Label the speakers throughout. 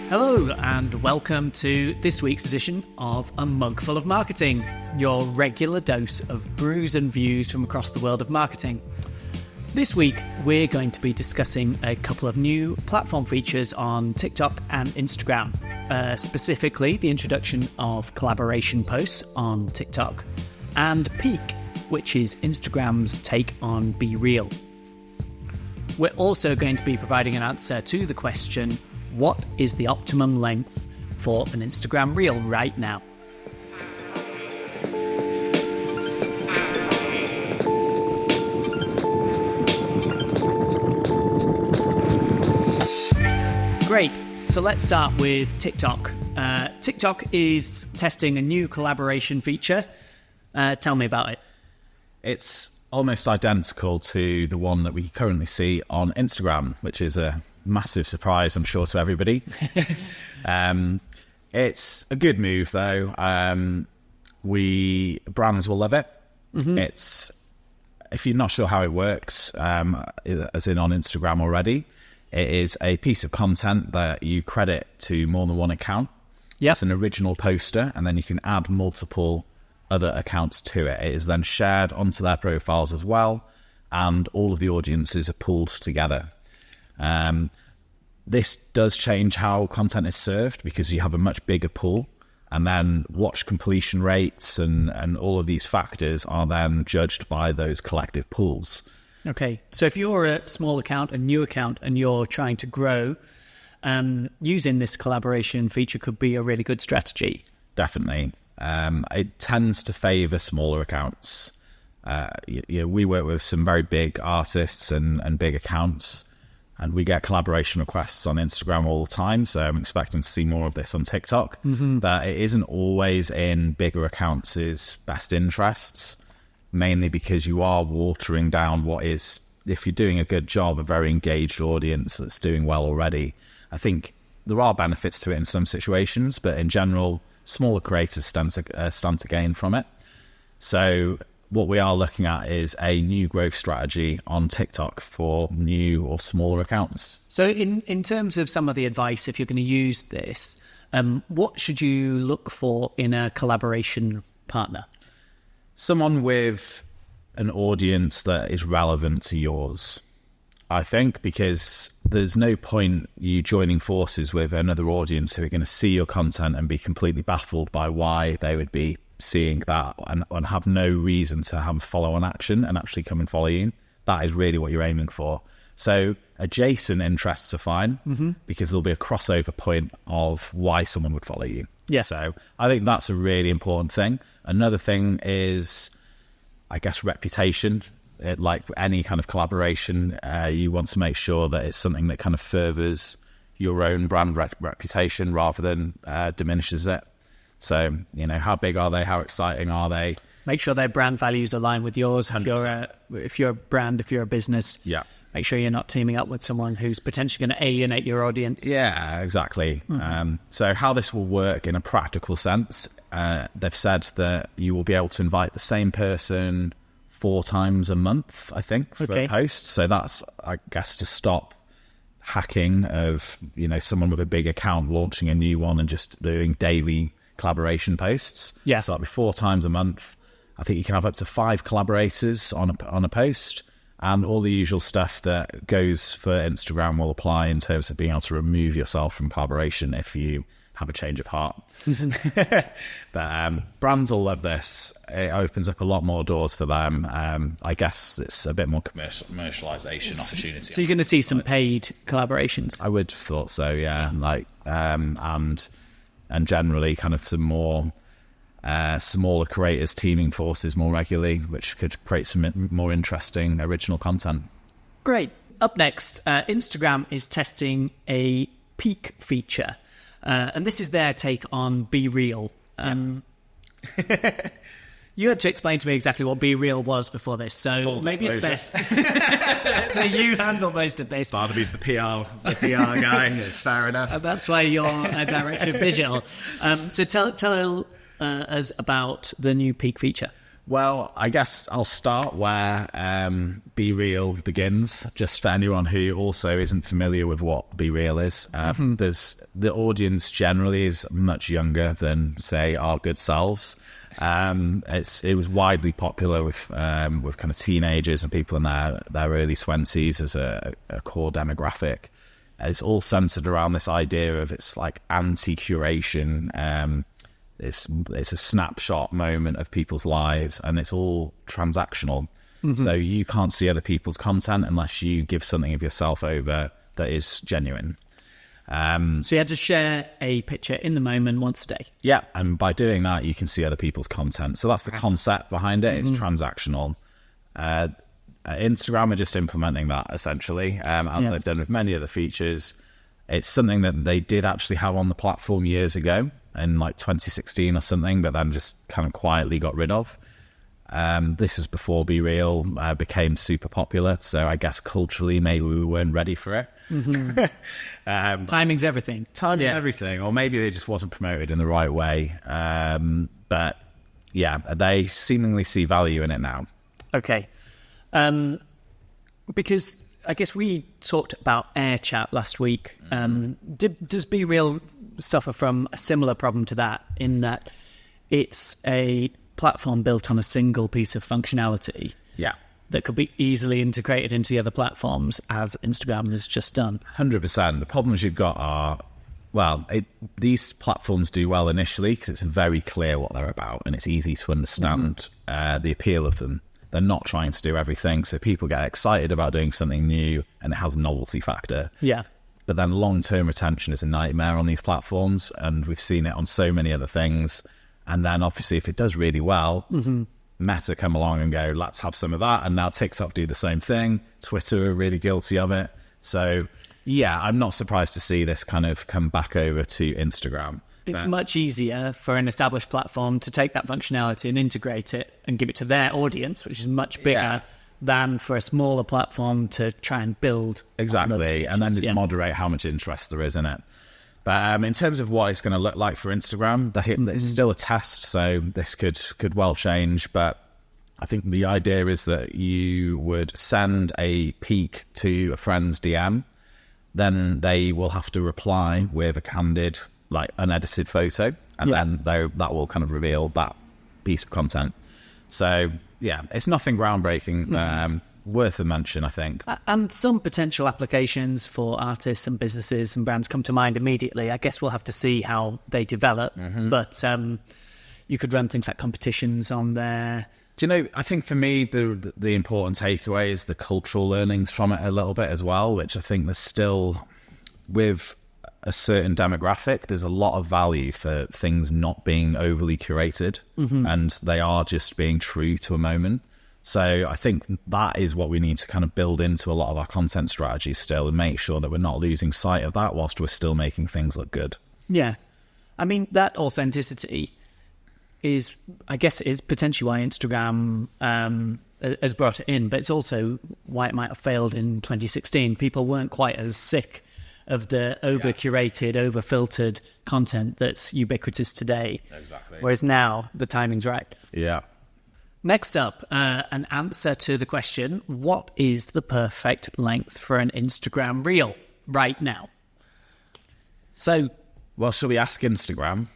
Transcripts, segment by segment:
Speaker 1: Hello and welcome to this week's edition of A Mugful of Marketing, your regular dose of brews and views from across the world of marketing. This week we're going to be discussing a couple of new platform features on TikTok and Instagram, specifically the introduction of collaboration posts on TikTok and Peak, which is Instagram's take on BeReal. We're also going to be providing an answer to the question, what is the optimum length for an Instagram reel right now? Great, so let's start with TikTok. TikTok is testing a new collaboration feature. Tell me about it.
Speaker 2: It's almost identical to the one that we currently see on Instagram, which is a massive surprise, I'm sure, to everybody. It's a good move, though. Brands will love it. Mm-hmm. It's, if you're not sure how it works, as in on Instagram already, it is a piece of content that you credit to more than one account.
Speaker 1: Yep.
Speaker 2: It's an original poster, and then you can add multiple other accounts to it. It is then shared onto their profiles as well, and all of the audiences are pooled together. This does change how content is served because you have a much bigger pool, and then watch completion rates and all of these factors are then judged by those collective pools.
Speaker 1: Okay, so if you're a small account, a new account, and you're trying to grow, using this collaboration feature could be a really good strategy.
Speaker 2: Definitely. It tends to favour smaller accounts. We work with some very big artists and big accounts, and we get collaboration requests on Instagram all the time, so I'm expecting to see more of this on TikTok. Mm-hmm. But it isn't always in bigger accounts' best interests, mainly because you are watering down what is, if you're doing a good job, a very engaged audience that's doing well already. I think there are benefits to it in some situations, but in general, smaller creators stand to gain from it. So what we are looking at is a new growth strategy on TikTok for new or smaller accounts.
Speaker 1: So in terms of some of the advice, if you're going to use this, what should you look for in a collaboration partner?
Speaker 2: Someone with an audience that is relevant to yours, I think, because there's no point you joining forces with another audience who are going to see your content and be completely baffled by why they would be seeing that and have no reason to have follow-on action and actually come and follow you. That is really what you're aiming for. So adjacent interests are fine, mm-hmm. because there'll be a crossover point of why someone would follow you.
Speaker 1: Yeah.
Speaker 2: So I think that's a really important thing. Another thing is, I guess, reputation. Like any kind of collaboration, you want to make sure that it's something that kind of furthers your own brand reputation rather than diminishes it. So, how big are they? How exciting are they?
Speaker 1: Make sure their brand values align with yours. If you're a brand, if you're a business,
Speaker 2: yeah,
Speaker 1: make sure you're not teaming up with someone who's potentially going to alienate your audience.
Speaker 2: Yeah, exactly. Mm-hmm. So how this will work in a practical sense, they've said that you will be able to invite the same person 4 times a month, I think, for a post. So that's, I guess, to stop hacking of, someone with a big account launching a new one and just doing daily collaboration posts.
Speaker 1: Yeah.
Speaker 2: So that'll be 4 times a month. I think you can have up to 5 collaborators on a post, and all the usual stuff that goes for Instagram will apply in terms of being able to remove yourself from collaboration if you have a change of heart. But brands will love this. It opens up a lot more doors for them. I guess it's a bit more commercialization opportunity.
Speaker 1: So you're going to see some paid collaborations?
Speaker 2: I would have thought so, yeah. And generally kind of some more smaller creators teaming forces more regularly, which could create some more interesting original content.
Speaker 1: Great. Up next, Instagram is testing a Peak feature. And this is their take on BeReal. You had to explain to me exactly what BeReal was before this, so
Speaker 2: full
Speaker 1: maybe
Speaker 2: disclosure.
Speaker 1: It's best that you handle most of this.
Speaker 2: Barnaby's the PR guy. It's fair enough.
Speaker 1: And that's why you're a director of digital. So tell us about the new Peak feature.
Speaker 2: Well, I guess I'll start where BeReal begins, just for anyone who also isn't familiar with what BeReal is. The audience generally is much younger than, say, our good selves. It was widely popular with kind of teenagers and people in their early 20s as a core demographic. It's all centered around this idea of it's like anti-curation. It's a snapshot moment of people's lives, and it's all transactional. So you can't see other people's content unless you give something of yourself over that is genuine.
Speaker 1: So you had to share a picture in the moment once a day.
Speaker 2: Yeah, and by doing that, you can see other people's content. So that's the concept behind it. It's transactional. Instagram are just implementing that, essentially, as they've done with many other features. It's something that they did actually have on the platform years ago, in like 2016 or something, but then just kind of quietly got rid of. This was before BeReal became super popular, so I guess culturally maybe we weren't ready for it.
Speaker 1: Timing's everything.
Speaker 2: Timing's everything, or maybe they just wasn't promoted in the right way. But yeah, they seemingly see value in it now.
Speaker 1: Okay. Because I guess we talked about Air Chat last week. Does BeReal suffer from a similar problem to that, in that it's a platform built on a single piece of functionality that could be easily integrated into the other platforms, as Instagram has just done?
Speaker 2: 100%. The problems you've got are, these platforms do well initially because it's very clear what they're about and it's easy to understand the appeal of them. They're not trying to do everything, so people get excited about doing something new and it has a novelty factor.
Speaker 1: Yeah.
Speaker 2: But then long-term retention is a nightmare on these platforms, and we've seen it on so many other things. And then obviously if it does really well, Meta come along and go, let's have some of that. And now TikTok do the same thing. Twitter are really guilty of it. So yeah, I'm not surprised to see this kind of come back over to Instagram.
Speaker 1: It's much easier for an established platform to take that functionality and integrate it and give it to their audience, which is much bigger than for a smaller platform to try and build.
Speaker 2: Exactly, and then just moderate how much interest there is in it. But in terms of what it's going to look like for Instagram, it's still a test, so this could well change. But I think the idea is that you would send a peek to a friend's DM, then they will have to reply with a candid, like unedited photo, and then that will kind of reveal that piece of content. So yeah, it's nothing groundbreaking, worth a mention, I think.
Speaker 1: And some potential applications for artists and businesses and brands come to mind immediately. I guess we'll have to see how they develop, but you could run things like competitions on there.
Speaker 2: Do you know, I think for me, the important takeaway is the cultural learnings from it a little bit as well, which I think there's still, with a certain demographic, there's a lot of value for things not being overly curated, and they are just being true to a moment. So I think that is what we need to kind of build into a lot of our content strategies still, and make sure that we're not losing sight of that whilst we're still making things look good.
Speaker 1: Yeah. I mean, that authenticity is, I guess, is potentially why Instagram has brought it in, but it's also why it might have failed in 2016. People weren't quite as sick of the over-curated, over-filtered content that's ubiquitous today.
Speaker 2: Exactly.
Speaker 1: Whereas now, the timing's right.
Speaker 2: Yeah.
Speaker 1: Next up, an answer to the question, what is the perfect length for an Instagram reel right now? So,
Speaker 2: well, shall we ask Instagram?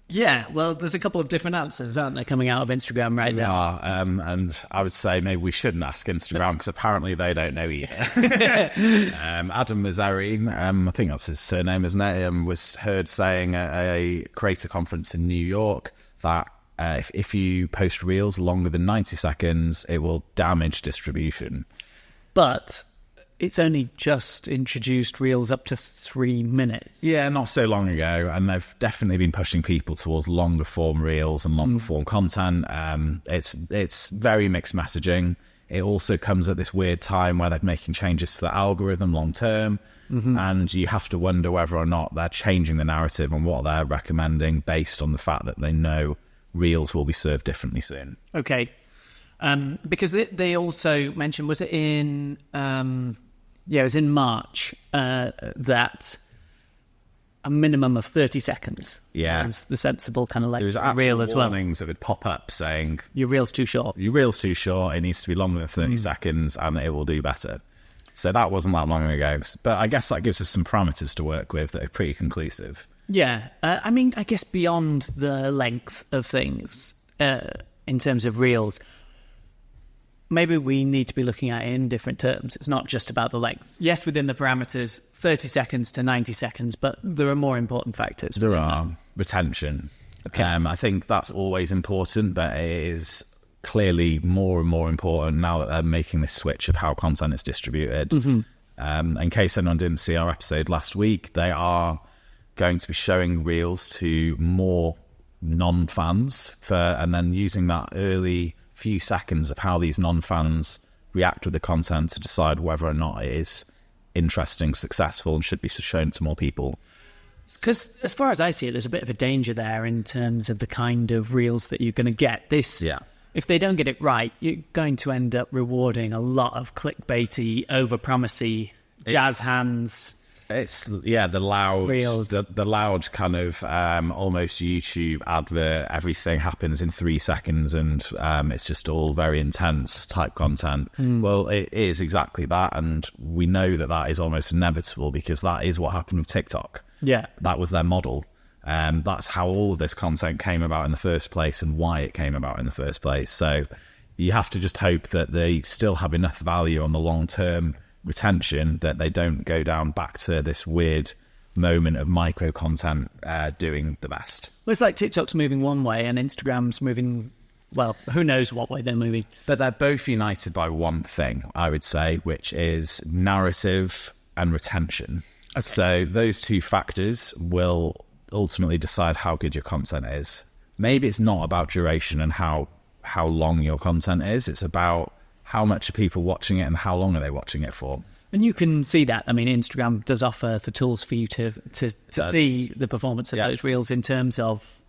Speaker 1: Yeah, well, there's a couple of different answers, aren't there, coming out of Instagram right now?
Speaker 2: Yeah, and I would say maybe we shouldn't ask Instagram because apparently they don't know either. Adam Mazzarine, I think that's his surname, isn't it? Was heard saying at a creator conference in New York that if you post reels longer than 90 seconds, it will damage distribution.
Speaker 1: But it's only just introduced reels up to 3 minutes.
Speaker 2: Yeah, not so long ago, and they've definitely been pushing people towards longer form reels and longer form content. It's very mixed messaging. It also comes at this weird time where they're making changes to the algorithm long term, and you have to wonder whether or not they're changing the narrative and what they're recommending based on the fact that they know reels will be served differently soon.
Speaker 1: Okay. Because they also mentioned, was it in... it was in March that a minimum of 30 seconds.
Speaker 2: Yeah.
Speaker 1: Is the sensible kind of
Speaker 2: There was
Speaker 1: length reel as well.
Speaker 2: warnings that would pop up saying,
Speaker 1: Your reel's too short.
Speaker 2: your reel's too short, it needs to be longer than 30 seconds, and it will do better. So that wasn't that long ago. But I guess that gives us some parameters to work with that are pretty conclusive.
Speaker 1: Yeah. I mean, I guess beyond the length of things, in terms of reels, maybe we need to be looking at it in different terms. It's not just about the length. Yes, within the parameters, 30 seconds to 90 seconds, but there are more important factors.
Speaker 2: There are. Retention.
Speaker 1: Okay.
Speaker 2: I think that's always important, but it is clearly more and more important now that they're making this switch of how content is distributed. In case anyone didn't see our episode last week, they are going to be showing reels to more non-fans and then using that early few seconds of how these non-fans react with the content to decide whether or not it is interesting, successful, and should be shown to more people.
Speaker 1: Because as far as I see it, there's a bit of a danger there in terms of the kind of reels that you're going to get. If they don't get it right, you're going to end up rewarding a lot of clickbaity, over-promisey, jazz hands.
Speaker 2: It's the loud
Speaker 1: reels.
Speaker 2: The loud kind of almost YouTube advert. Everything happens in 3 seconds, and it's just all very intense type content. Well, it is exactly that, and we know that is almost inevitable because that is what happened with TikTok.
Speaker 1: Yeah,
Speaker 2: that was their model. That's how all of this content came about in the first place, and why it came about in the first place. So you have to just hope that they still have enough value on the long term retention that they don't go down back to this weird moment of micro content doing the best.
Speaker 1: Well, it's like TikTok's moving one way and Instagram's moving, well, who knows what way they're moving.
Speaker 2: But they're both united by one thing, I would say, which is narrative and retention. Okay. So those two factors will ultimately decide how good your content is. Maybe it's not about duration and how long your content is. It's about how much are people watching it and how long are they watching it for.
Speaker 1: And you can see that. I mean, Instagram does offer the tools for you to see the performance of those reels in terms of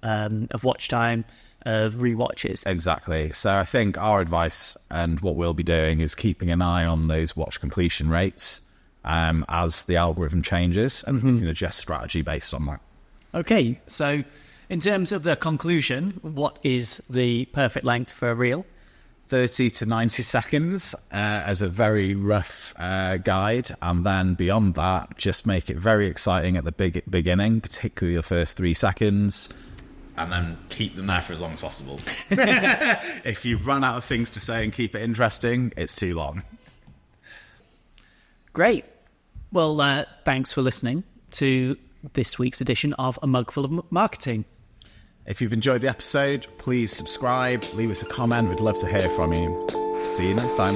Speaker 1: watch time, of rewatches.
Speaker 2: Exactly. So I think our advice and what we'll be doing is keeping an eye on those watch completion rates as the algorithm changes, and we can adjust strategy based on that. Okay.
Speaker 1: So in terms of the conclusion, what is the perfect length for a reel?
Speaker 2: 30 to 90 seconds as a very rough guide, and then beyond that, just make it very exciting at the beginning, particularly the first 3 seconds, and then keep them there for as long as possible. If you've run out of things to say and keep it interesting, it's too long.
Speaker 1: Great. Well, thanks for listening to this week's edition of A Mugful of Marketing.
Speaker 2: If you've enjoyed the episode, please subscribe, leave us a comment. We'd love to hear from you. See you next time.